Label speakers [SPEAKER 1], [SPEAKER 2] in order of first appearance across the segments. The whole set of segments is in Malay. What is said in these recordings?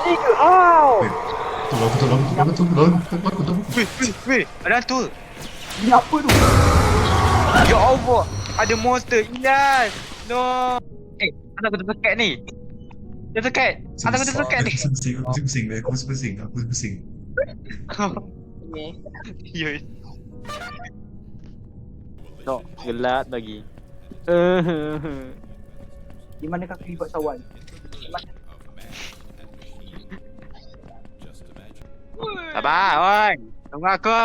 [SPEAKER 1] Oh.
[SPEAKER 2] Weh, tolong.
[SPEAKER 3] Weh, ada hantu.
[SPEAKER 1] Ini apa tu?
[SPEAKER 3] Ya Allah, ada monster. Ilyas. No. Anak aku tersekat ni. Tersekat. Anak aku tersekat ni.
[SPEAKER 2] Aku pusing.
[SPEAKER 3] Ni. Ya.
[SPEAKER 4] No, gelap lagi.
[SPEAKER 1] Di manakah kelibat sawan?
[SPEAKER 3] Sabar, oi. Tunggu aku.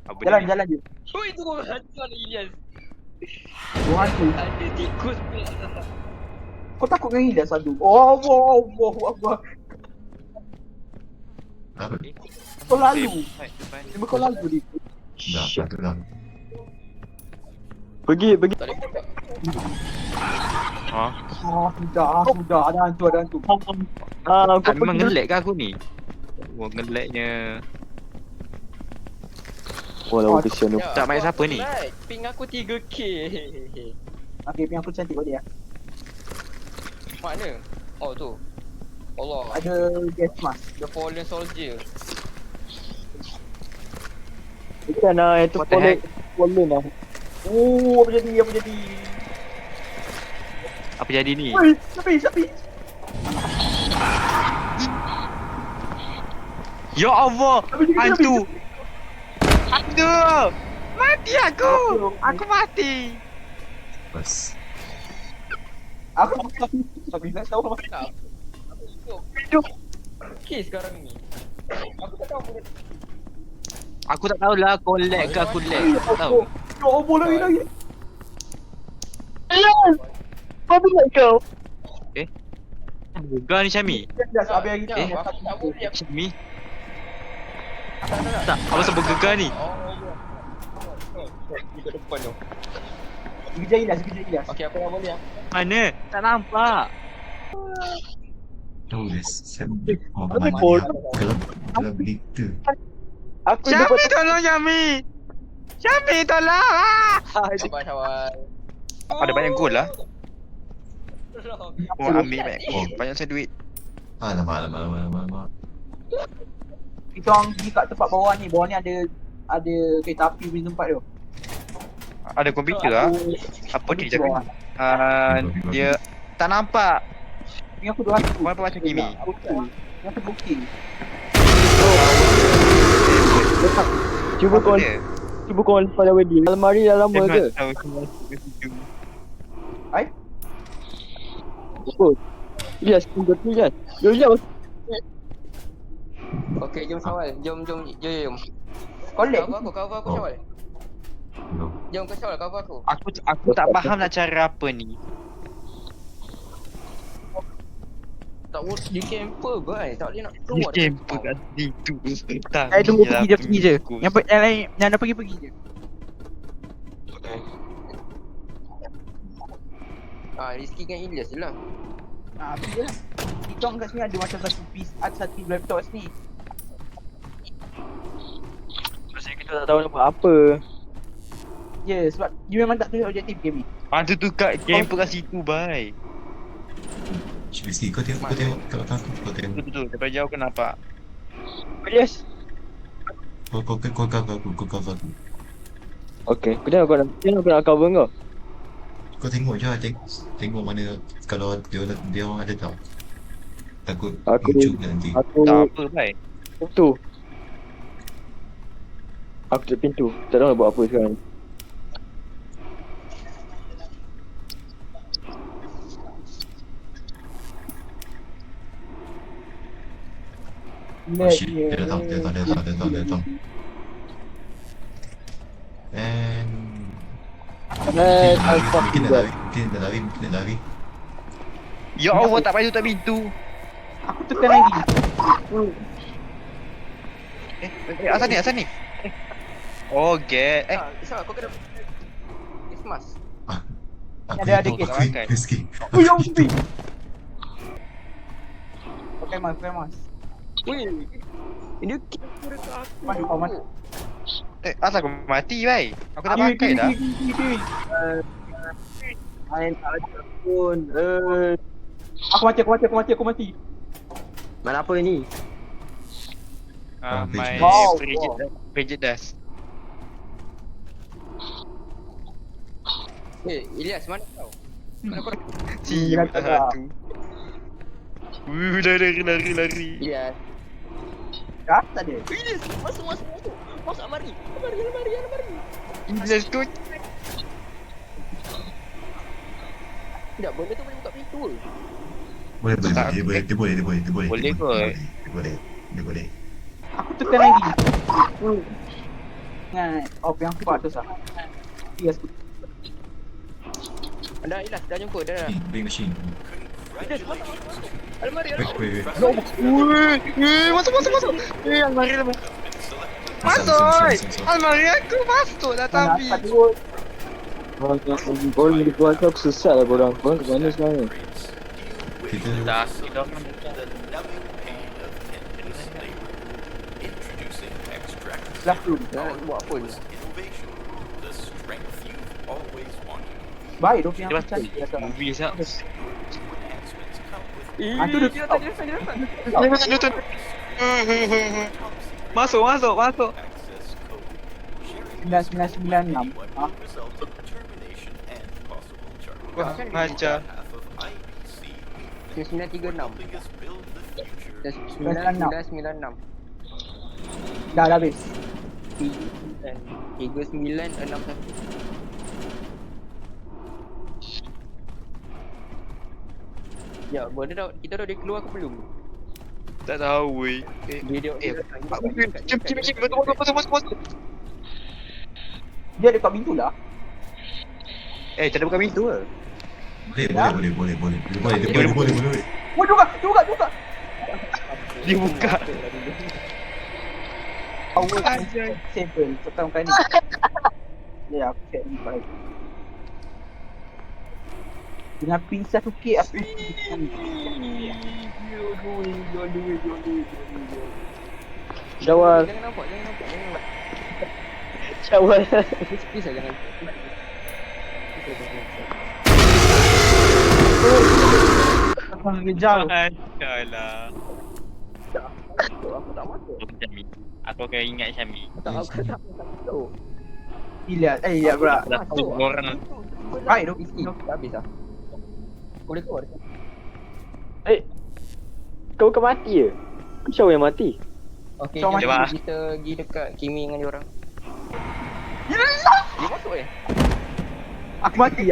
[SPEAKER 3] Apa ni?
[SPEAKER 1] Jalan je.
[SPEAKER 5] Oh itu hantu ada Ilyas.
[SPEAKER 1] Oh, hantu.
[SPEAKER 5] Ada tikus pula.
[SPEAKER 1] Kau takut dengan Ilyas satu? Oh, Allah.
[SPEAKER 2] Apa?
[SPEAKER 1] Kau lalu.
[SPEAKER 3] Hai, depan.
[SPEAKER 1] Cuma kau lalu dia.
[SPEAKER 2] Dah.
[SPEAKER 4] Pergi.
[SPEAKER 3] Ha?
[SPEAKER 1] Sudah. Ada hantu.
[SPEAKER 4] Kau
[SPEAKER 3] Memang
[SPEAKER 4] pergi.
[SPEAKER 3] ngelek ke aku ni? Wah, ngeleknya.
[SPEAKER 4] Walau kesian tu.
[SPEAKER 3] Tak main siapa ni?
[SPEAKER 5] Ping aku 3k.
[SPEAKER 1] Okay, yang aku cantik kau dia.
[SPEAKER 5] Mana? Oh tu. Allah.
[SPEAKER 1] Ada gas mask.
[SPEAKER 5] The Fallen Soldier.
[SPEAKER 4] Bukan lah, itu
[SPEAKER 3] What the heck?
[SPEAKER 4] pollen lah.
[SPEAKER 1] Oh, apa jadi?
[SPEAKER 3] Apa jadi ni?
[SPEAKER 1] Woi, sapi.
[SPEAKER 3] Ya Allah,
[SPEAKER 1] Sapi juga,
[SPEAKER 3] hantu.
[SPEAKER 1] sapi.
[SPEAKER 3] Hantu. Mati aku. Aku mati.
[SPEAKER 2] Bas.
[SPEAKER 1] Aku sapi nak tahu apa.
[SPEAKER 5] Hidup. Okay sekarang ni. Aku tak tahu boleh.
[SPEAKER 3] Aku tak tahulah kau lag ke aku lag. Tak tahu.
[SPEAKER 1] Ya Allah, lagi.
[SPEAKER 4] Apa nak kau?
[SPEAKER 3] Kau ni Syami?
[SPEAKER 1] Dah habis hari
[SPEAKER 5] Eh,
[SPEAKER 1] ni.
[SPEAKER 5] aku tak boleh.
[SPEAKER 3] Syami? Tak, apa sebab gegar ni?
[SPEAKER 5] Di depan tu.
[SPEAKER 1] Kerja Ilyas.
[SPEAKER 5] Okay, aku dah boleh.
[SPEAKER 3] Mana? Tak nampak.
[SPEAKER 2] Tulis.
[SPEAKER 4] Apa pun?
[SPEAKER 2] Kalau begitu.
[SPEAKER 4] Aku
[SPEAKER 3] Syami tolong Syami. Syami tolong.
[SPEAKER 5] Sabar.
[SPEAKER 3] Ada banyak gol lah. Oh, ambil banyak
[SPEAKER 2] Oh.
[SPEAKER 3] gol. Banyak saya duit.
[SPEAKER 2] Alamak.
[SPEAKER 1] Kita orang pergi kat tempat bawah ni. Bawah ni ada kereta api punya tempat tu.
[SPEAKER 3] Ada komputer lah. Apa dia jaga? Dia tak nampak.
[SPEAKER 1] Ni aku 200.
[SPEAKER 3] Kau nampak macam Kimi?
[SPEAKER 1] Yang terbukti.
[SPEAKER 4] Cuba
[SPEAKER 3] Apa
[SPEAKER 4] kau
[SPEAKER 3] dia?
[SPEAKER 4] pada wedding. Almari dah lama ke?
[SPEAKER 1] Hai?
[SPEAKER 4] Oh. Ilyas, tunggu Ilyas. Ilyas.
[SPEAKER 5] Okay, jom Syawal. Jom.
[SPEAKER 1] Collect.
[SPEAKER 5] Cover aku Syawal.
[SPEAKER 2] No.
[SPEAKER 5] Jom kau Syawal, cover aku.
[SPEAKER 3] Aku tak faham nak cara apa ni.
[SPEAKER 5] Tak boleh di camper guys. Tak boleh nak
[SPEAKER 3] Dia
[SPEAKER 5] keluar.
[SPEAKER 3] camper kat situ.
[SPEAKER 1] Saya tunggu pergi je. Yang lain yang nak pergi je.
[SPEAKER 5] Rizky dengan Ilyas je lah.
[SPEAKER 1] Pergi je lah. Kita orang kat sini ada macam satu piece, ada satu laptop sini.
[SPEAKER 4] Pasal kita tak tahu nak buat apa.
[SPEAKER 1] Ya, sebab dia memang tak tunjuk objektif game ni.
[SPEAKER 3] Hantu tu kat camper kat situ, bye.
[SPEAKER 2] Rizky, kau tengok kalau kau tengok.
[SPEAKER 3] Betul, daripada jauh kan nampak.
[SPEAKER 4] Ilyas.
[SPEAKER 2] Kau cover aku.
[SPEAKER 4] Okay, kau tengok aku nak cover kau.
[SPEAKER 2] Kau tengok je, tengok mana kalau dia orang ada tau. Takut
[SPEAKER 4] Aku-
[SPEAKER 2] YouTube nanti.
[SPEAKER 4] Aku
[SPEAKER 3] Tak apa, bye.
[SPEAKER 4] pintu. Aku tutup pintu. Tak tahu nak buat apa sekarang.
[SPEAKER 2] Oh shit, dia datang. And mungkin dah lari.
[SPEAKER 3] Ya Allah, tak payah tutup pintu.
[SPEAKER 1] Aku tekan lagi.
[SPEAKER 3] Asal ni. Oh, get.
[SPEAKER 5] Syawal kau kena face mask.
[SPEAKER 1] Ada kes.
[SPEAKER 2] Rizky.
[SPEAKER 1] Oh, ya Allah. Pakai mas.
[SPEAKER 5] Weh. Dia camper dekat aku.
[SPEAKER 1] Mas.
[SPEAKER 3] Asal aku mati, bye. Aku tak pakai dah.
[SPEAKER 4] Main tak ada pun.
[SPEAKER 1] Aku mati.
[SPEAKER 5] Mana apa ni?
[SPEAKER 3] My
[SPEAKER 1] Wow,
[SPEAKER 3] Frigid Dust.
[SPEAKER 5] Ilyas, mana kau? Mana kau?
[SPEAKER 3] Siap
[SPEAKER 1] tak
[SPEAKER 3] dah
[SPEAKER 1] ada.
[SPEAKER 3] tu. Lari.
[SPEAKER 5] Ilyas.
[SPEAKER 1] Dah tak ada.
[SPEAKER 5] Ilyas, masuk. Masuk almari. Almari.
[SPEAKER 3] Ilyas tu.
[SPEAKER 5] Tidak, benda tu boleh buka pintu ke?
[SPEAKER 2] Boleh,
[SPEAKER 3] Tak,
[SPEAKER 2] dia boleh.
[SPEAKER 3] Boleh kot.
[SPEAKER 2] Dia boleh.
[SPEAKER 1] Aku tekan lagi. Dengan off yang kuat tu sah. Yes.
[SPEAKER 5] Dah Ilyas, dah jumpa dah.
[SPEAKER 2] Big machine.
[SPEAKER 5] Ilyas, masuk. Almari.
[SPEAKER 2] Wait.
[SPEAKER 3] Masuk. Almari dah. Masuk. Almari aku masuk dah tapi.
[SPEAKER 1] Tak dua.
[SPEAKER 4] Korang jadi keluarga aku sesat lah korang. Korang ke mana sebenarnya?
[SPEAKER 2] Kita
[SPEAKER 3] Dah, kita orang
[SPEAKER 1] Lah tu.
[SPEAKER 5] Nak buat apa ni?
[SPEAKER 1] Baik dok yang
[SPEAKER 3] Dia
[SPEAKER 1] macam
[SPEAKER 3] masuk
[SPEAKER 1] biasa.
[SPEAKER 3] movie sah.
[SPEAKER 1] Ah, tu dia stop.
[SPEAKER 3] Masuk.
[SPEAKER 1] 9996. Ah,
[SPEAKER 3] Wah, macam
[SPEAKER 5] 936. 996.
[SPEAKER 1] dah habis.
[SPEAKER 5] 3961. Ya, benda dah kita dah keluar ke belum?
[SPEAKER 3] tak tahu weh.
[SPEAKER 5] Dia
[SPEAKER 3] Cip masuk.
[SPEAKER 1] Dia dekat pintu lah.
[SPEAKER 3] Tak ada buka pintu ke?
[SPEAKER 2] boleh. Dia boleh.
[SPEAKER 1] Oh, juga.
[SPEAKER 3] Dia buka.
[SPEAKER 1] Power simple. Pertama kali. Ya, aku set ni baik. Dengan pin 1k aku.
[SPEAKER 4] Syawal.
[SPEAKER 5] Jangan nampak.
[SPEAKER 4] Syawal.
[SPEAKER 5] Please lah, jangan.
[SPEAKER 1] Aku ngejar.
[SPEAKER 3] Alah.
[SPEAKER 5] Aku tak masuk.
[SPEAKER 3] Aku akan ingat Syami.
[SPEAKER 5] Aku tak masuk.
[SPEAKER 1] Gila. Ya, bro.
[SPEAKER 3] Dah tahu orang.
[SPEAKER 1] Baik dok.
[SPEAKER 5] Dah habis dah. Boleh keluar.
[SPEAKER 4] Kau bukan mati ke? Kau Syawal yang mati?
[SPEAKER 5] Okey,
[SPEAKER 1] So,
[SPEAKER 5] jom
[SPEAKER 3] mati.
[SPEAKER 5] kita pergi dekat Kimi dengan dia orang. Dia masuk
[SPEAKER 1] Aku mati.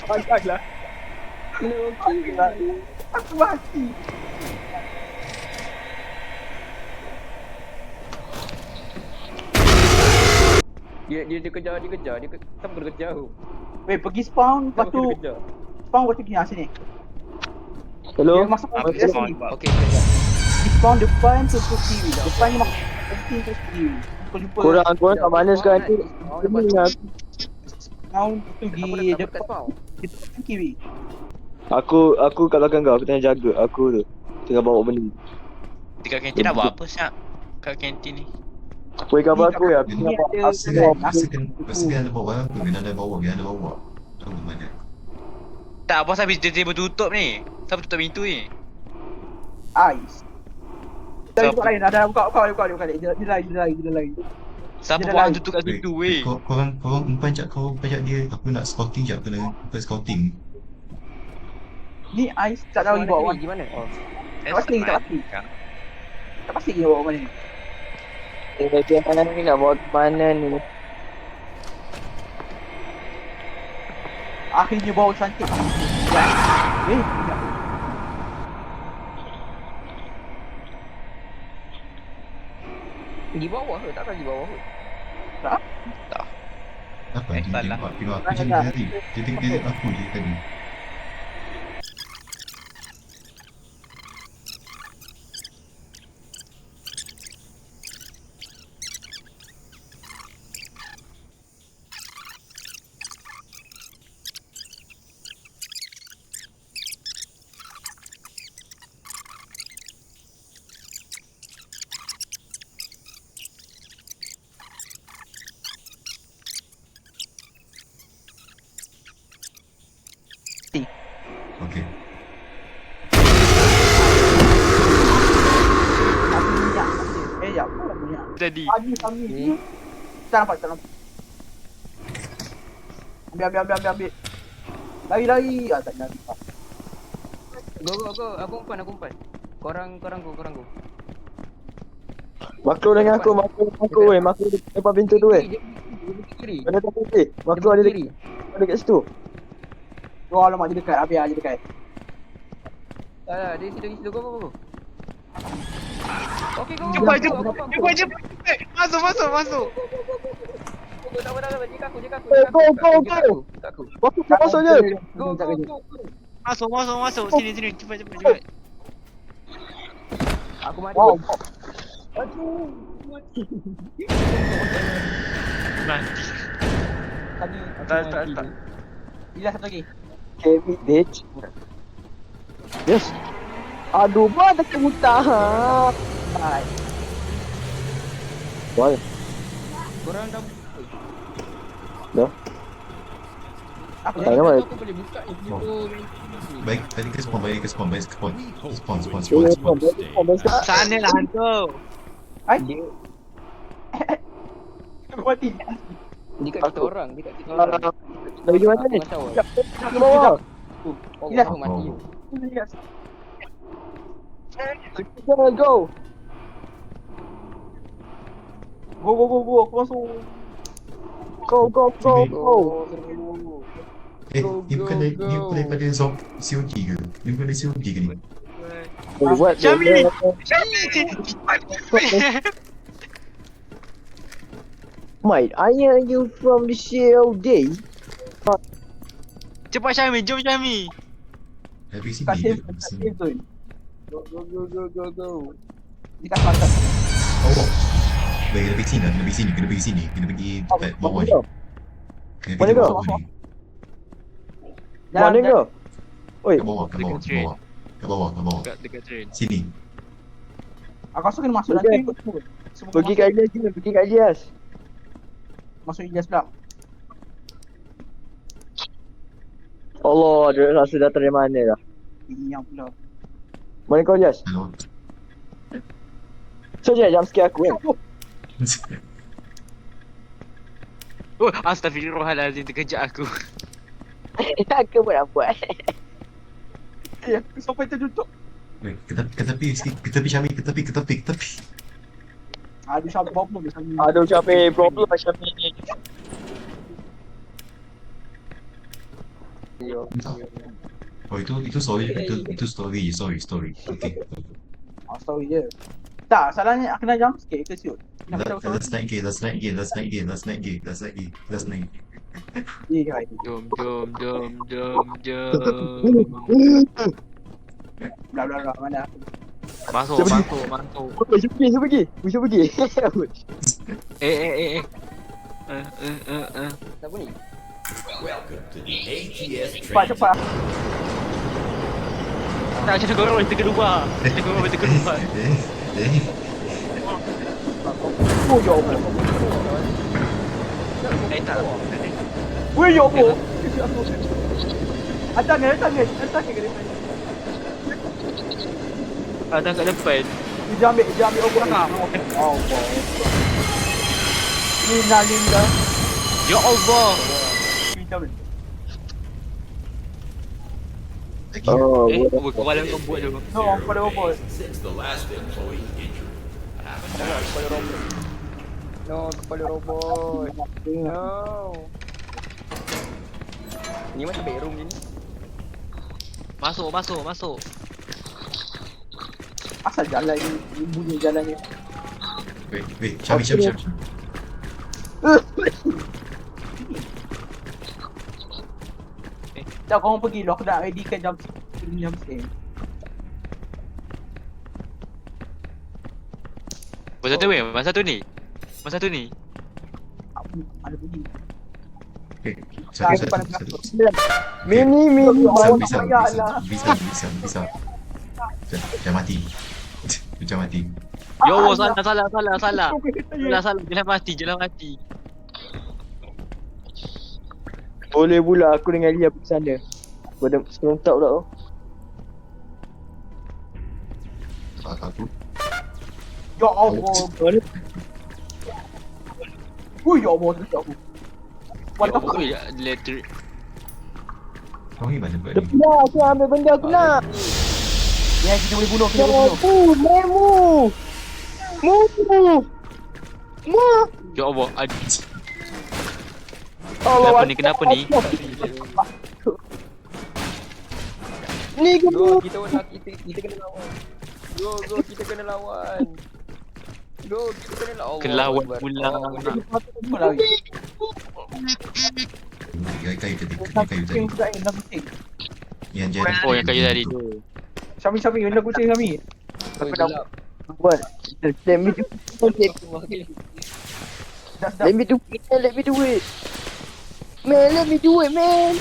[SPEAKER 1] Agaklah. Aku mati.
[SPEAKER 5] Dia kejar. Siapa kena kejar tu?
[SPEAKER 1] Weh, pergi spawn. Lepas
[SPEAKER 5] Siapa
[SPEAKER 1] tu
[SPEAKER 5] kena kejar?
[SPEAKER 1] spawn lepas tu pergi sini.
[SPEAKER 4] Hello?
[SPEAKER 1] Dia masuk
[SPEAKER 3] Apa
[SPEAKER 1] dia
[SPEAKER 3] spawn?
[SPEAKER 1] sini.
[SPEAKER 5] Okey, kejar.
[SPEAKER 1] Di spawn depan tu kiri. Depan ni masuk penting tu kiri. Kau jumpa
[SPEAKER 4] Korang kat mana sekarang ni?
[SPEAKER 1] spawn tu
[SPEAKER 5] Apa
[SPEAKER 1] di
[SPEAKER 5] dekat
[SPEAKER 1] depan
[SPEAKER 5] spawn?
[SPEAKER 1] di depan kiri.
[SPEAKER 4] Aku kat belakang kau. Aku tengah jaga. Aku tu tengah bawa benda.
[SPEAKER 3] Dekat kantin nak buat apa Syak? Kat kantin ni.
[SPEAKER 4] Woi gambar aku ya. Aku
[SPEAKER 1] Ni
[SPEAKER 4] tengah
[SPEAKER 1] ada
[SPEAKER 4] bawa
[SPEAKER 1] kan.
[SPEAKER 2] Biasa ada bawa aku, biar ada bawa. Tahu mana?
[SPEAKER 3] Tak, bos habis dia bertutup ni. Siapa tutup pintu ni?
[SPEAKER 1] Ais. Tapi
[SPEAKER 3] Siapa?
[SPEAKER 1] buka lain. Ada buka. Dia lagi.
[SPEAKER 3] Siapa
[SPEAKER 1] Dia
[SPEAKER 3] buat
[SPEAKER 1] lain.
[SPEAKER 3] tutup kat pintu weh?
[SPEAKER 2] Korang pencak dia. Aku nak scouting jap, kena scouting.
[SPEAKER 1] Ni Ais tak tahu dia bawa mana.
[SPEAKER 5] Di mana? Oh.
[SPEAKER 1] Tak pasti. Tak pasti dia bawa mana ni.
[SPEAKER 4] Jangan ni nak bawa ke mana ni?
[SPEAKER 1] Akhirnya bawa cantik. Eh,
[SPEAKER 5] Di bawah ke? Takkan di bawah ke?
[SPEAKER 2] Apa dia
[SPEAKER 3] salah.
[SPEAKER 2] tengok aku macam ni tadi. Dia tengok aku je tadi.
[SPEAKER 3] Jadi.
[SPEAKER 1] Pagi. Tak nampak. Ambil. Lari. Tak lari.
[SPEAKER 5] Go. Aku umpan. Korang go.
[SPEAKER 4] Makro dengan aku, makro weh. Makro depan pintu tu weh.
[SPEAKER 5] Dia kiri.
[SPEAKER 4] Mana tak pintu? Makro ada
[SPEAKER 5] kiri.
[SPEAKER 4] dekat situ.
[SPEAKER 1] Oh alamak dia dekat. Habis dia dekat.
[SPEAKER 5] Tak, dia situ. Go. Okey, go.
[SPEAKER 3] Cepat. Masuk.
[SPEAKER 5] Go, tak apa. Jika aku.
[SPEAKER 4] Go. Makro dah masuk je.
[SPEAKER 5] Go.
[SPEAKER 3] Masuk. Sini. Cepat.
[SPEAKER 5] Aku mati.
[SPEAKER 1] Wow.
[SPEAKER 3] Mati.
[SPEAKER 1] Tadi.
[SPEAKER 3] Tak.
[SPEAKER 1] Bila satu lagi.
[SPEAKER 4] Kevin bitch. Yes. Aduh, mana tak mutah.
[SPEAKER 1] Hai.
[SPEAKER 4] Wah,
[SPEAKER 5] Korang dah
[SPEAKER 1] Apa
[SPEAKER 4] tak
[SPEAKER 1] dia?
[SPEAKER 4] nama.
[SPEAKER 5] aku boleh buka ni video
[SPEAKER 2] Baik, tadi ke spawn. Spawn.
[SPEAKER 3] Sana lah hantu.
[SPEAKER 1] Hai. Mati.
[SPEAKER 5] dekat kita orang.
[SPEAKER 4] Nak pergi mana ni?
[SPEAKER 5] Macam
[SPEAKER 4] Ke bawah.
[SPEAKER 1] Gila.
[SPEAKER 5] aku mati.
[SPEAKER 4] Jangan go.
[SPEAKER 1] Go. Aku masuk.
[SPEAKER 4] Go.
[SPEAKER 2] Ni bukan daripada COD ke? Ni bukan dari COD ke ni?
[SPEAKER 4] Boleh buat.
[SPEAKER 3] Syamil.
[SPEAKER 4] Mate, are you from the COD?
[SPEAKER 3] Cepat Syami, jom Syami.
[SPEAKER 2] Dari sini.
[SPEAKER 1] Kasih tu. Go. Dekat sana.
[SPEAKER 2] Oh. Baik, kena pergi sini. Kena pergi tempat bawah ni. Kena pergi
[SPEAKER 4] Mana kau?
[SPEAKER 2] bawah ni.
[SPEAKER 4] Mana kau? Oi,
[SPEAKER 2] Ke bawah.
[SPEAKER 3] Dekat train.
[SPEAKER 2] Sini.
[SPEAKER 1] Aku rasa kena masuk
[SPEAKER 4] Okay.
[SPEAKER 1] nanti ikut semua. Semua
[SPEAKER 4] pergi
[SPEAKER 1] masuk.
[SPEAKER 4] kat Elias.
[SPEAKER 1] Masuk Ilyas pula.
[SPEAKER 4] Allah, dia rasa datang dari mana dah.
[SPEAKER 1] Yang pula.
[SPEAKER 4] Mana kau Elias?
[SPEAKER 2] Hello.
[SPEAKER 4] So je jump scare aku kan.
[SPEAKER 3] Oh, astagfirullahalazim terkejut aku.
[SPEAKER 4] Aku pun nak buat.
[SPEAKER 1] Aku sampai terduduk.
[SPEAKER 2] Wait, ke tepi sikit. Ke tepi Syami, ke tepi.
[SPEAKER 1] Aduh, siapa problem macam ni.
[SPEAKER 4] Aduh, Syamil, problem macam ni.
[SPEAKER 2] Oh, itu story. Itu story. Okay.
[SPEAKER 1] Sorry je. Tak, salahnya aku kena jump sikit ke siut.
[SPEAKER 2] Let's night game.
[SPEAKER 1] Hai.
[SPEAKER 3] Jom.
[SPEAKER 1] Bla mana.
[SPEAKER 3] Masuk.
[SPEAKER 4] Bisa pergi.
[SPEAKER 3] Eh.
[SPEAKER 5] Siapa ni?
[SPEAKER 1] Cepat.
[SPEAKER 3] Tak macam korang kita kedua.
[SPEAKER 1] Oh, ya Allah.
[SPEAKER 3] Tak.
[SPEAKER 1] Weh, ya Allah. Atas ni ke depan.
[SPEAKER 3] Ada kat depan.
[SPEAKER 1] Dia ambil obor ni. Oh, Linda.
[SPEAKER 3] Ya Allah.
[SPEAKER 1] Kita boleh.
[SPEAKER 4] Oh,
[SPEAKER 3] Kepala kau buat je.
[SPEAKER 1] No, pada obor.
[SPEAKER 5] No, kepala robot. No. Ni macam bedroom je ni.
[SPEAKER 3] Masuk.
[SPEAKER 1] Asal jalan ni, bunyi jalan ni.
[SPEAKER 2] Wait, Syami.
[SPEAKER 1] Dah korang pergi lu, aku dah ready kan jump scare.
[SPEAKER 3] Masa tu ni.
[SPEAKER 1] Ada bunyi.
[SPEAKER 2] Okay,
[SPEAKER 1] Tak,
[SPEAKER 2] satu.
[SPEAKER 1] depan aku.
[SPEAKER 4] Mini
[SPEAKER 1] Bawa
[SPEAKER 2] Bisa.
[SPEAKER 1] tak payah lah.
[SPEAKER 2] Jangan mati. Jangan mati.
[SPEAKER 3] Ya Allah, salah. Jangan mati.
[SPEAKER 4] boleh pula aku dengan Lia pergi sana. Pada serentak pula tu.
[SPEAKER 2] Aku.
[SPEAKER 1] Ya Allah.
[SPEAKER 4] Mana?
[SPEAKER 1] Ui, ya Allah, terdekat aku. What the fuck?
[SPEAKER 3] Ui, electric.
[SPEAKER 2] Kau ni mana buat
[SPEAKER 4] Dia
[SPEAKER 2] ni?
[SPEAKER 4] pula aku nak ambil benda aku nak.
[SPEAKER 1] Ya, kita boleh bunuh, kita
[SPEAKER 4] Ya
[SPEAKER 1] boleh bunuh.
[SPEAKER 4] ampun, move. Move.
[SPEAKER 3] Ya Allah,
[SPEAKER 4] Allah.
[SPEAKER 3] kenapa ni?
[SPEAKER 4] Ni ke
[SPEAKER 5] Go, kita kena lawan. Go, kita kena lawan. Go, kita kena lawan.
[SPEAKER 3] Kena lawan
[SPEAKER 5] Allah
[SPEAKER 3] pula.
[SPEAKER 5] Akbar.
[SPEAKER 1] Semua lagi.
[SPEAKER 2] Kayu tadi,
[SPEAKER 1] Nak
[SPEAKER 2] kayu
[SPEAKER 1] kucing
[SPEAKER 2] tadi.
[SPEAKER 1] juga nak kucing.
[SPEAKER 2] Yang jadi.
[SPEAKER 3] Oh, yang kayu tadi tu.
[SPEAKER 1] Syami, nak kucing Syami.
[SPEAKER 5] Oi, gelap.
[SPEAKER 4] What? Let me do it.
[SPEAKER 1] Dah.
[SPEAKER 4] Let me do it. Let me do it. Man, let me do it, man.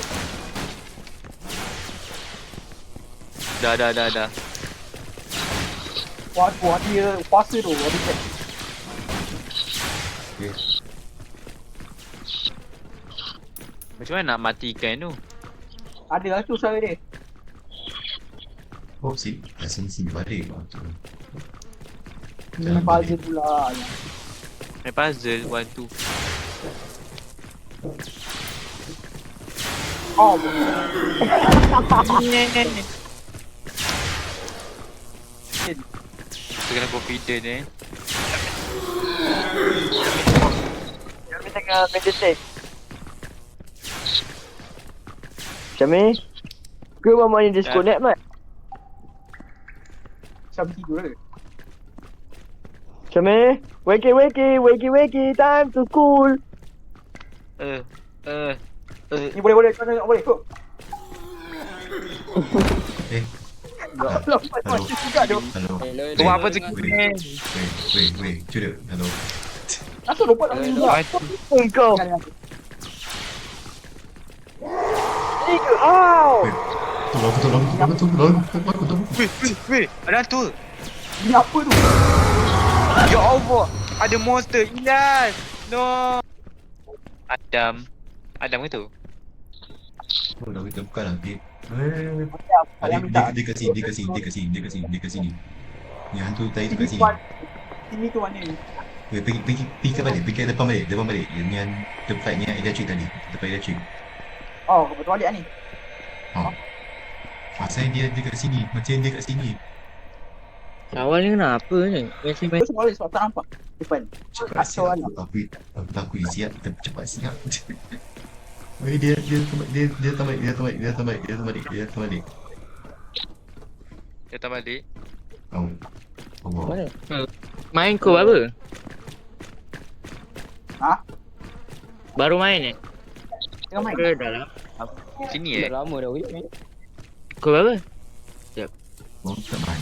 [SPEAKER 3] Dah.
[SPEAKER 1] Wah, dia puasa tu. Ada cek.
[SPEAKER 3] Macam mana nak matikan tu?
[SPEAKER 1] Ada lah tu suara dia.
[SPEAKER 2] Oh, si. Asing balik.
[SPEAKER 1] Puzzle pula.
[SPEAKER 3] Main puzzle, one two.
[SPEAKER 1] Oh,
[SPEAKER 3] Kita kena confident
[SPEAKER 4] Kami tengah meditate. Syami? Ke mama ni disconnect, Mat?
[SPEAKER 1] Syami tidur ke?
[SPEAKER 4] Syami? Wakey, time to school.
[SPEAKER 1] Ni boleh, mana boleh. Kok.
[SPEAKER 2] Eh,
[SPEAKER 1] Hello. Juga dia.
[SPEAKER 2] hello.
[SPEAKER 5] Hello.
[SPEAKER 3] Buat apa tu?
[SPEAKER 2] Wait. Cuda. Hello.
[SPEAKER 1] Asal robot nak
[SPEAKER 5] Hello.
[SPEAKER 1] juga.
[SPEAKER 4] Engkau.
[SPEAKER 1] Jangan.
[SPEAKER 4] Ow!
[SPEAKER 2] Tolong.
[SPEAKER 3] Weh, ada hantu.
[SPEAKER 1] Ni apa tu?
[SPEAKER 3] Ya Allah, ada monster. Ilyas. No. Adam ke tu?
[SPEAKER 2] Oh, dah kita bukan lah.
[SPEAKER 1] Saya minta.
[SPEAKER 2] Dia kat sini. Ni hantu tadi tu kat sini.
[SPEAKER 1] Sini tu mana ni?
[SPEAKER 2] Weh, pergi ke balik. Pergi ke depan balik. Yang tempat ni elektrik tadi. Tempat elektrik.
[SPEAKER 1] Oh, betul balik ni.
[SPEAKER 2] Pasal dia kat sini. Macam dia kat sini.
[SPEAKER 5] Awal ni kenapa ni?
[SPEAKER 1] Terus balik sebab tak nampak depan.
[SPEAKER 2] Cepat siap. Aku siap. Cepat siap. Weh, dia tambah balik.
[SPEAKER 3] Dia tak balik.
[SPEAKER 2] Oh. Allah.
[SPEAKER 5] Mana? Main kau apa?
[SPEAKER 1] Ha?
[SPEAKER 5] Baru main ni?
[SPEAKER 1] Tengah main.
[SPEAKER 5] Ke dalam?
[SPEAKER 3] Sini
[SPEAKER 5] Dah lama dah wujud ni. Kau apa?
[SPEAKER 2] Kau tak main.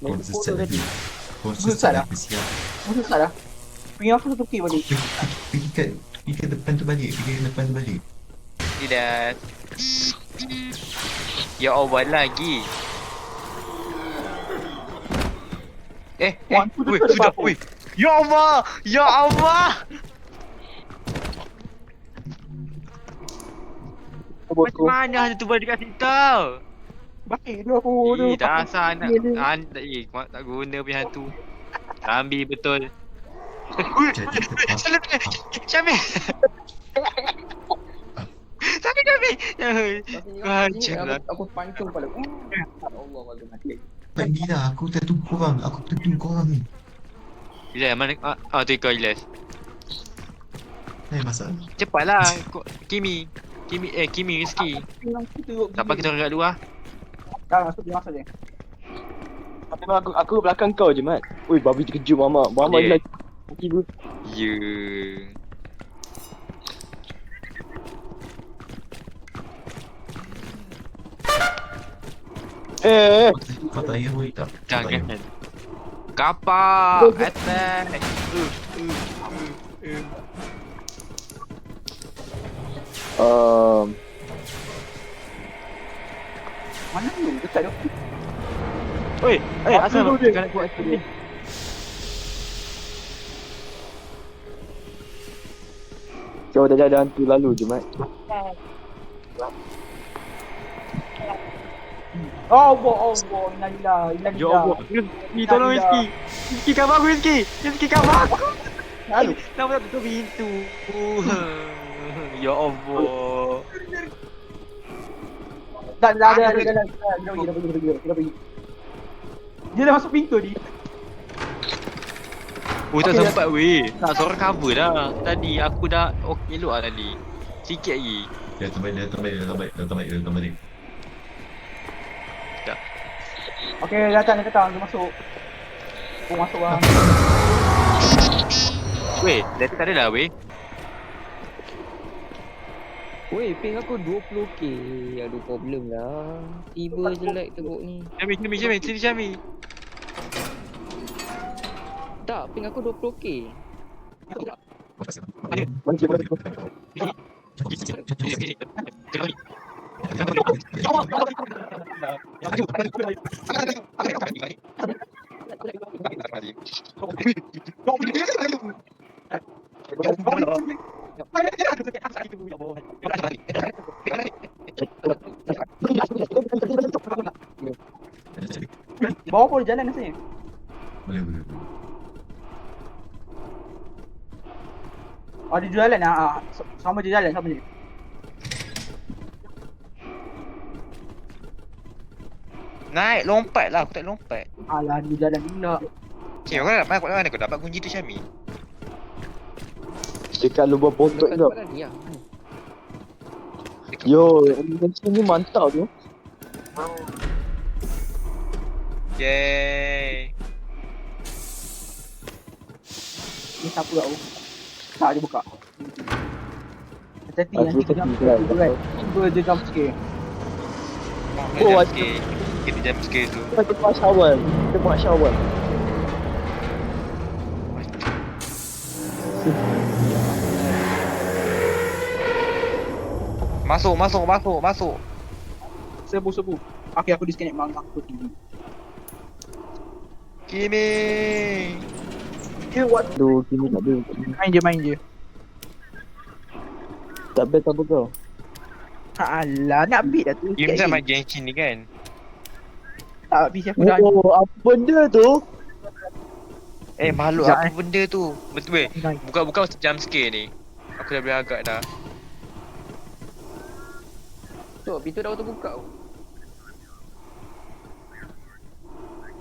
[SPEAKER 2] Kau
[SPEAKER 5] Main
[SPEAKER 2] sesat
[SPEAKER 5] photo
[SPEAKER 2] lagi. Kau
[SPEAKER 1] Sesat
[SPEAKER 2] sesat
[SPEAKER 1] lah.
[SPEAKER 2] lagi. Siap.
[SPEAKER 1] Masa salah. Pergi aku satu key balik.
[SPEAKER 2] Pergi ke depan tu balik.
[SPEAKER 3] Ilyas. Ya Allah lagi.
[SPEAKER 1] Wah, aku tu
[SPEAKER 3] Weh,
[SPEAKER 1] tak ada
[SPEAKER 3] sudah.
[SPEAKER 1] apa-apa.
[SPEAKER 3] Weh. Ya Allah. Macam mana hantu balik kat situ?
[SPEAKER 1] Bakit dia aku tu.
[SPEAKER 3] Dasar anak tak guna punya hantu. Ambil betul. Syamil. Hancurlah.
[SPEAKER 5] Aku pancung kepala. Allah Allah mati.
[SPEAKER 2] Tak gila, aku tak tunggu korang ni.
[SPEAKER 3] Ilyas, mana? Tu kau Ilyas.
[SPEAKER 2] Masalah.
[SPEAKER 3] Cepatlah. Kimi Rizky. Sampai kita orang kat luar.
[SPEAKER 1] Dah masuk dia.
[SPEAKER 4] Tapi aku belakang kau je, Mat. Ui, babi terkejut Mama. Mama
[SPEAKER 3] Boleh.
[SPEAKER 4] lagi. Tiba.
[SPEAKER 3] Ya.
[SPEAKER 2] Kau tak payah worry tak?
[SPEAKER 3] Jangan. Kapak. Attack.
[SPEAKER 1] Mana tu? Dekat dia.
[SPEAKER 3] Oi, asal
[SPEAKER 1] tu dia?
[SPEAKER 3] jangan buat ni.
[SPEAKER 4] Kau dah ada hantu lalu je, Mat.
[SPEAKER 1] Allah. Innalillah.
[SPEAKER 3] Ya Allah. Rizky, tolong Rizky. Rizky cover aku Rizky. Rizky cover aku.
[SPEAKER 1] Lalu.
[SPEAKER 3] Kenapa tak tutup pintu? Ya Allah.
[SPEAKER 1] Dah pergi. Dia dah masuk pintu ni.
[SPEAKER 3] Oh tak
[SPEAKER 1] Okey,
[SPEAKER 3] sempat weh. Tak seorang cover dah. Tadi aku dah okey elok lah tadi. Sikit lagi.
[SPEAKER 2] Dia datang balik.
[SPEAKER 1] Okey, datang. Dia masuk. Oh, masuk lah.
[SPEAKER 3] Weh, dah tak ada dah weh.
[SPEAKER 5] Weh, ping aku 20k. Aduh, problem lah. Tiba je lag teruk ni.
[SPEAKER 3] Syami, sini Syami.
[SPEAKER 5] Tak, ping aku 20k.
[SPEAKER 1] Bawah pun jalan rasanya.
[SPEAKER 2] Boleh.
[SPEAKER 1] Oh, dia jualan lah. Sama je jalan, sama je.
[SPEAKER 3] Naik, lompat lah. Aku tak lompat.
[SPEAKER 1] Alah, dia jalan pula.
[SPEAKER 3] Cik, kau mana kau dapat kunci tu Syami?
[SPEAKER 4] Dekat lubang potok
[SPEAKER 5] Dekat
[SPEAKER 4] tu.
[SPEAKER 5] tempat tadi lah.
[SPEAKER 4] Yo, animation ni mantap tu.
[SPEAKER 3] Yeay.
[SPEAKER 1] Ni siapa kat aku? Tak, dia buka. Hati-hati
[SPEAKER 4] Aku
[SPEAKER 1] nanti
[SPEAKER 4] tak
[SPEAKER 1] jump
[SPEAKER 4] kira.
[SPEAKER 1] scare tu kan. Tiba je jump scare.
[SPEAKER 4] Oh,
[SPEAKER 3] Jump scare. Kita jump scare tu.
[SPEAKER 4] Kita buat syawal.
[SPEAKER 3] Masuk.
[SPEAKER 1] Serbu. Okay, aku disconnect bang aku TV.
[SPEAKER 3] Kimi.
[SPEAKER 1] Okay, what?
[SPEAKER 4] Aduh, kini tak ada.
[SPEAKER 1] Main je.
[SPEAKER 4] Tak best apa kau?
[SPEAKER 1] Alah, nak beat dah tu.
[SPEAKER 3] Kimi sama Genshin ni kan?
[SPEAKER 1] Tak beat aku dah.
[SPEAKER 4] Oh, apa benda tu?
[SPEAKER 3] Makhluk
[SPEAKER 1] Sekejap,
[SPEAKER 3] apa benda tu? Betul weh.
[SPEAKER 1] Nice.
[SPEAKER 3] Bukan jump scare ni. Aku dah boleh agak dah.
[SPEAKER 5] Tu, pintu dah terbuka tu.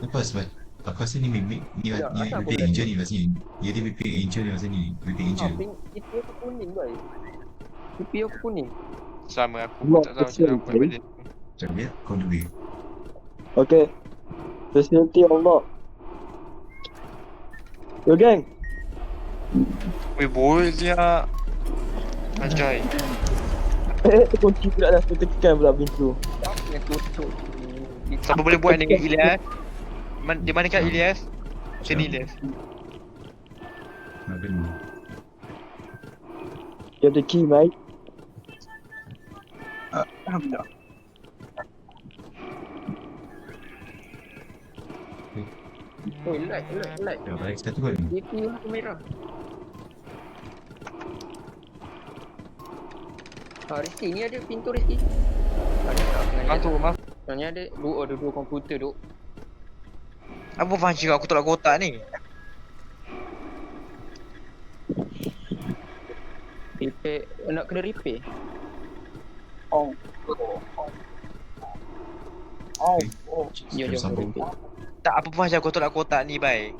[SPEAKER 2] Lepas sebab aku rasa ni
[SPEAKER 5] Ya, asal aku
[SPEAKER 2] Whipping
[SPEAKER 5] berani.
[SPEAKER 2] Angel ni rasanya. Dia Whipping Angel ni rasanya. Whipping Angel.
[SPEAKER 5] Ping itu aku kuning boy. Pipi aku kuning.
[SPEAKER 3] Sama aku
[SPEAKER 4] Allah,
[SPEAKER 3] tak tahu
[SPEAKER 4] kesian,
[SPEAKER 3] macam apa benda tu.
[SPEAKER 2] Macam dia, kau dua.
[SPEAKER 4] Okay. Facility Allah. Yo gang.
[SPEAKER 3] Weh boleh dia. Anjay.
[SPEAKER 4] Kunci pula dah. Aku tekan pula pintu.
[SPEAKER 5] Yang tutup.
[SPEAKER 3] Siapa boleh buat dengan Ilyas? Di mana kat Ilyas? Sini Ilyas.
[SPEAKER 2] Nak benda.
[SPEAKER 4] You have the key, mate.
[SPEAKER 1] Alhamdulillah.
[SPEAKER 5] Oh, light.
[SPEAKER 2] Dah balik satu kot ni.
[SPEAKER 5] Pipi aku merah. Rizky, ni ada pintu Rizky. Ada tak?
[SPEAKER 3] Masuk.
[SPEAKER 5] Sebenarnya ada dua komputer duk.
[SPEAKER 3] Apa function aku tolak kotak ni?
[SPEAKER 5] Repair, nak kena repair.
[SPEAKER 1] Oh.
[SPEAKER 5] Ya,
[SPEAKER 2] Jom
[SPEAKER 5] jom
[SPEAKER 2] sambung.
[SPEAKER 5] repair.
[SPEAKER 3] Tak apa function aku tolak kotak ni baik.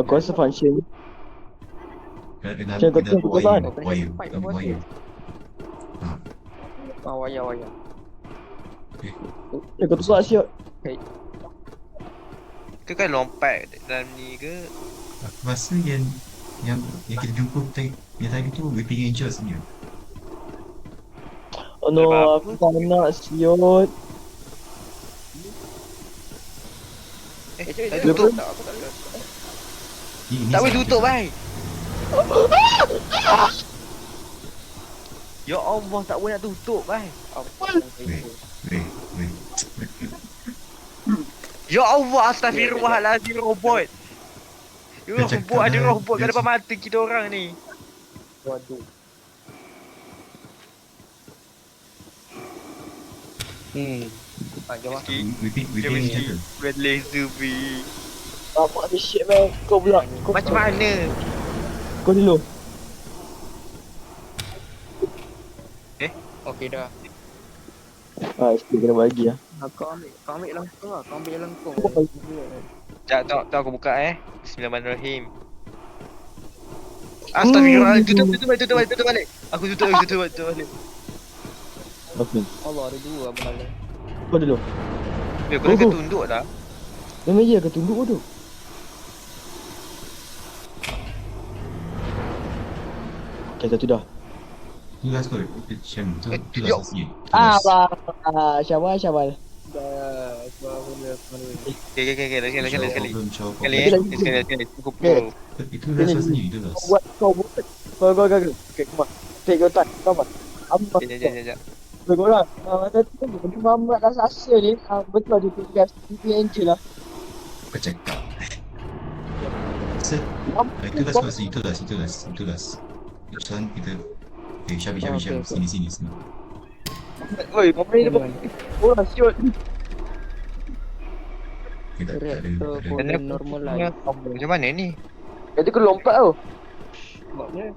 [SPEAKER 4] Aku rasa function.
[SPEAKER 2] Kena
[SPEAKER 4] Macam kau tengok kau tahan.
[SPEAKER 2] wire.
[SPEAKER 5] Pipe
[SPEAKER 2] Ambil
[SPEAKER 5] apa
[SPEAKER 2] wire.
[SPEAKER 5] Wayar.
[SPEAKER 4] Kau tu siap.
[SPEAKER 3] Kau kan lompat dalam ni ke?
[SPEAKER 2] Aku rasa yang kita jumpa yang tadi tu Whipping Angel sebenarnya.
[SPEAKER 4] Oh no, aku tak nak siot.
[SPEAKER 3] Tak tutup.
[SPEAKER 5] Aku tak lihat.
[SPEAKER 2] Ni
[SPEAKER 3] Tak boleh
[SPEAKER 2] saja.
[SPEAKER 3] tutup baik. Ya Allah, tak boleh nak tutup baik.
[SPEAKER 2] Weh.
[SPEAKER 3] Ya Allah, astagfirullahalazim robot. Ya
[SPEAKER 2] Dia
[SPEAKER 3] robot, ada
[SPEAKER 2] cakap
[SPEAKER 3] robot kat
[SPEAKER 2] dia
[SPEAKER 3] depan mata kita orang ni.
[SPEAKER 5] Waduh. Jom lah.
[SPEAKER 2] Whipping
[SPEAKER 3] Dia mesti
[SPEAKER 2] Angel tu.
[SPEAKER 3] red laser B.
[SPEAKER 4] Apa ada shit man. Kau pula.
[SPEAKER 3] Macam mana?
[SPEAKER 4] Kau dulu.
[SPEAKER 5] Okey dah.
[SPEAKER 4] Sikit kena bagi lah.
[SPEAKER 5] Kau ambil langkung lah. Kau ambil langkung.
[SPEAKER 3] Sekejap, tak aku buka Bismillahirrahmanirrahim. Astagfirullah, tutup balik. Aku tutup balik.
[SPEAKER 4] Okay.
[SPEAKER 5] Allah ada dua abang Alan.
[SPEAKER 4] Kau dulu.
[SPEAKER 3] Kau nak tunduk dah.
[SPEAKER 4] Memang ya ke tunduk tu? Okay, satu dah.
[SPEAKER 2] Tu last kot. Syam, tu
[SPEAKER 3] Yo.
[SPEAKER 2] last sikit.
[SPEAKER 4] Syawal.
[SPEAKER 5] Dah.
[SPEAKER 3] Okay, lagi sekali.
[SPEAKER 2] Problem child
[SPEAKER 3] Sekali
[SPEAKER 2] problem.
[SPEAKER 3] sekali. Cukup.
[SPEAKER 4] Okay.
[SPEAKER 2] Itu last ni, itu last.
[SPEAKER 4] Kau buat. Kau. Okay, come on. Take your time. Come on.
[SPEAKER 3] Sekejap.
[SPEAKER 4] Kau lah. Masa tu Muhammad dah sasa ni. Betul dia pergi PNG lah.
[SPEAKER 2] Kau cakap. Set. Itu last. Sekarang kita. Okay, Syabi. Sini.
[SPEAKER 4] Oi, kau main depan. Orang siot.
[SPEAKER 2] Kita tak ada.
[SPEAKER 5] Reaktor normal lah.
[SPEAKER 3] Macam mana ni?
[SPEAKER 4] Jadi kau lompat tau.
[SPEAKER 5] Sebabnya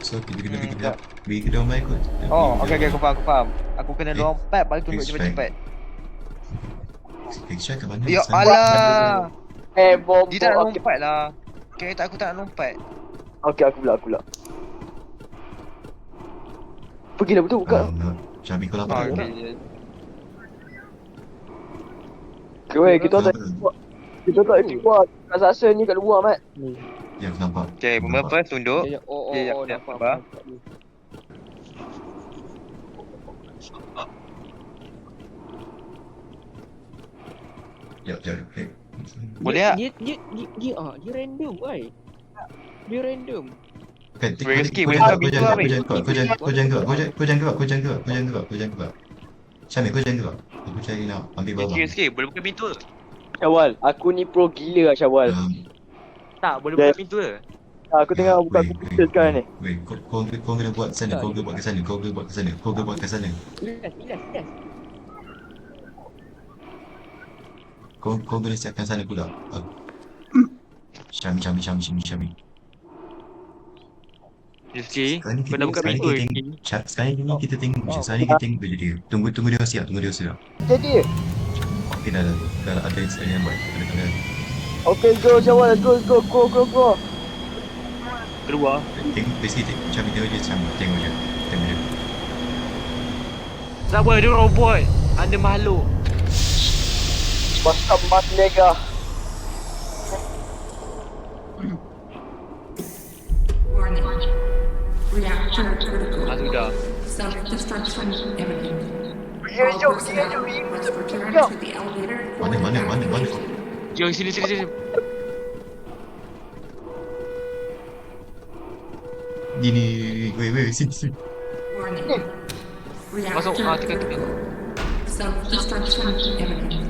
[SPEAKER 2] So, kita kena bagi kedua mic kot.
[SPEAKER 3] Oh, okay, aku faham. Aku kena lompat balik tunduk cepat-cepat.
[SPEAKER 2] Extra kat mana?
[SPEAKER 3] Ya
[SPEAKER 2] Sana.
[SPEAKER 3] Allah.
[SPEAKER 4] Bom.
[SPEAKER 3] Dia tak nak lompat lah. Okay, aku tak nak lompat.
[SPEAKER 4] Okay, aku pula. Pergilah betul buka.
[SPEAKER 2] Syabi kau lapar.
[SPEAKER 3] Okay.
[SPEAKER 4] Okay, kita tak keluar. Rasa ni kat luar, Mat.
[SPEAKER 2] Ya, aku nampak.
[SPEAKER 3] Okay, benda first tunduk.
[SPEAKER 5] Oh,
[SPEAKER 3] nampak.
[SPEAKER 2] Ya, okay.
[SPEAKER 3] Boleh tak?
[SPEAKER 5] Dia random, boy. Dia random.
[SPEAKER 2] Kan,
[SPEAKER 3] Boleh sikit,
[SPEAKER 2] kau
[SPEAKER 3] boleh
[SPEAKER 2] jangan
[SPEAKER 3] tak?
[SPEAKER 2] gerak. Syamil, kau jangan gerak. Aku cari nak ambil barang.
[SPEAKER 3] Sikit, boleh buka pintu ke?
[SPEAKER 4] Syawal, aku ni pro gila lah Syawal.
[SPEAKER 3] Tak, boleh buka pintu ke?
[SPEAKER 4] Aku tengah buka komputer sekarang ni.
[SPEAKER 2] Wait, kau kena buat sana, kau kena buat ke sana.
[SPEAKER 5] Ilas.
[SPEAKER 2] Kau kena siapkan sana pula. Syami.
[SPEAKER 3] Rizky,
[SPEAKER 2] Sekarang ni
[SPEAKER 3] kau dah buka pintu ke?
[SPEAKER 2] Sekarang ni kita tengok je. Sekarang ni kita tengok benda dia. Tunggu dia siap.
[SPEAKER 4] Jadi,
[SPEAKER 2] Okay, dah ada yang buat. Ada.
[SPEAKER 4] okay go Syawal, go.
[SPEAKER 3] Keluar.
[SPEAKER 2] Tengok, basically Syami tengok je. Tengok je.
[SPEAKER 3] Tak boleh, dia robot. Ada makhluk.
[SPEAKER 4] Masuk mat nega.
[SPEAKER 6] Warning. Reactor critical.
[SPEAKER 3] Sudah.
[SPEAKER 6] Self-destruction imminent.
[SPEAKER 4] Jom.
[SPEAKER 6] Must return to the elevator.
[SPEAKER 2] Mana?
[SPEAKER 3] Jom, sini.
[SPEAKER 2] Gini, wait, sini.
[SPEAKER 6] Warning.
[SPEAKER 3] Masuk,
[SPEAKER 6] Reactor
[SPEAKER 3] tekan.
[SPEAKER 6] critical. Self-destruction imminent.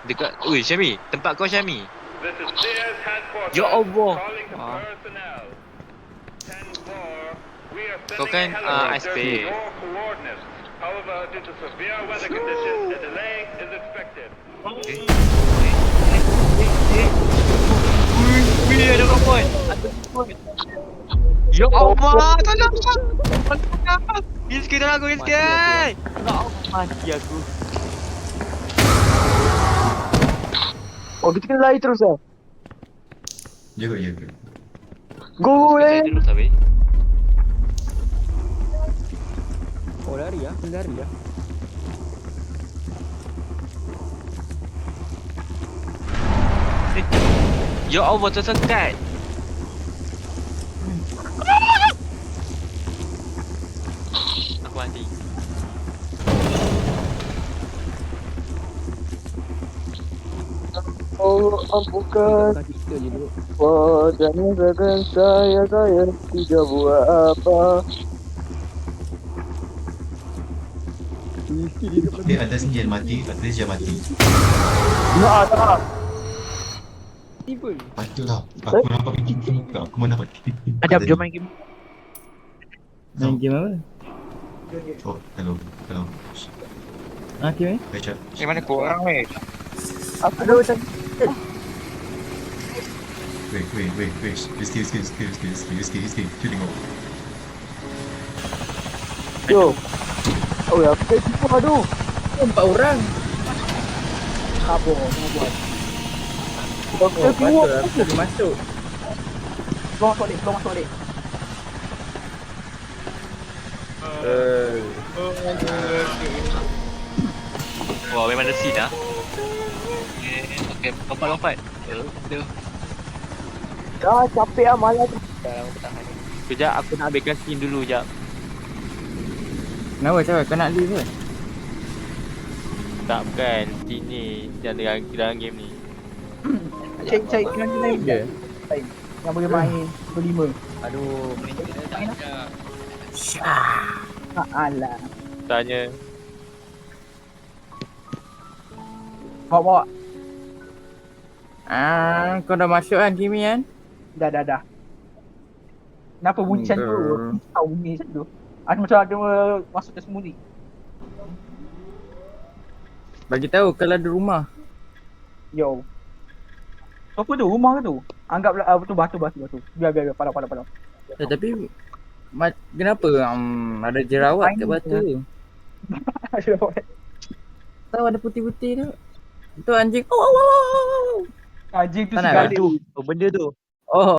[SPEAKER 3] Dekat. Ui, Syami. Tempat kau, Syami.
[SPEAKER 7] This is Sears headquarters.
[SPEAKER 3] Ya Allah.
[SPEAKER 7] Calling to personnel. 10-4. We are
[SPEAKER 3] Kau kan,
[SPEAKER 7] sending a helicopter
[SPEAKER 3] SPA.
[SPEAKER 7] to your coordinates. However, due to severe weather conditions, a delay is expected.
[SPEAKER 3] Ui, ada robot. Ya Allah, tolong. Rizky, tolong aku, Rizky. Ya Allah, mati aku.
[SPEAKER 4] Oh, kita kena lari terus lah.
[SPEAKER 2] Jaga.
[SPEAKER 4] Go,
[SPEAKER 3] Terus habis.
[SPEAKER 5] Oh, lari lah.
[SPEAKER 3] Ya Allah, tersekat. Aku mati.
[SPEAKER 4] Oh, ampunkan.
[SPEAKER 5] Kaki kita je dulu.
[SPEAKER 4] Oh, jangan katakan saya tidak buat apa.
[SPEAKER 2] Dia atas ni jangan mati.
[SPEAKER 4] Tak.
[SPEAKER 5] Tiba.
[SPEAKER 2] Patutlah. Aku nampak pintu buka. Aku mana dapat pintu.
[SPEAKER 3] Jom main game.
[SPEAKER 2] Main
[SPEAKER 8] game apa?
[SPEAKER 2] Oh, hello.
[SPEAKER 8] Game ni?
[SPEAKER 2] Baca.
[SPEAKER 3] Mana korang,
[SPEAKER 4] Aduh, macam
[SPEAKER 2] Wait. Risky. Cuba tengok.
[SPEAKER 4] yo. Oh ya, apa tipu aduh.
[SPEAKER 8] 4 orang.
[SPEAKER 4] Kabur.
[SPEAKER 8] Oh, patut aku dia masuk.
[SPEAKER 1] Keluar masuk dek.
[SPEAKER 3] Wah, memang ada scene ah. Okay, lompat. Dia.
[SPEAKER 4] Dah capek ah malam tu.
[SPEAKER 3] Sekejap, aku nak ambilkan scene dulu jap.
[SPEAKER 8] Kenapa cakap kau nak leave ke?
[SPEAKER 3] Tak bukan, scene ni yang dalam game ni.
[SPEAKER 1] Cari dengan lain
[SPEAKER 8] Ya.
[SPEAKER 1] yang boleh main berlima.
[SPEAKER 5] Aduh.
[SPEAKER 1] Alah.
[SPEAKER 3] Tanya.
[SPEAKER 1] Bawa.
[SPEAKER 8] Kau dah masuk kan Kimi kan?
[SPEAKER 1] Dah. Kenapa bunyi macam tu? Tahu bunyi macam tu. Macam ada masuk ke sembunyi.
[SPEAKER 8] Bagi tahu kalau ada rumah.
[SPEAKER 1] Yo. Apa tu? Rumah ke tu? Anggaplah tu batu. Biar. Padam.
[SPEAKER 8] Tapi kenapa ada jerawat kat batu tu? Tahu ada putih-putih tu. Itu anjing.
[SPEAKER 1] Anjing tu
[SPEAKER 8] Tak nak
[SPEAKER 1] segala.
[SPEAKER 3] Oh, benda tu.
[SPEAKER 8] Oh.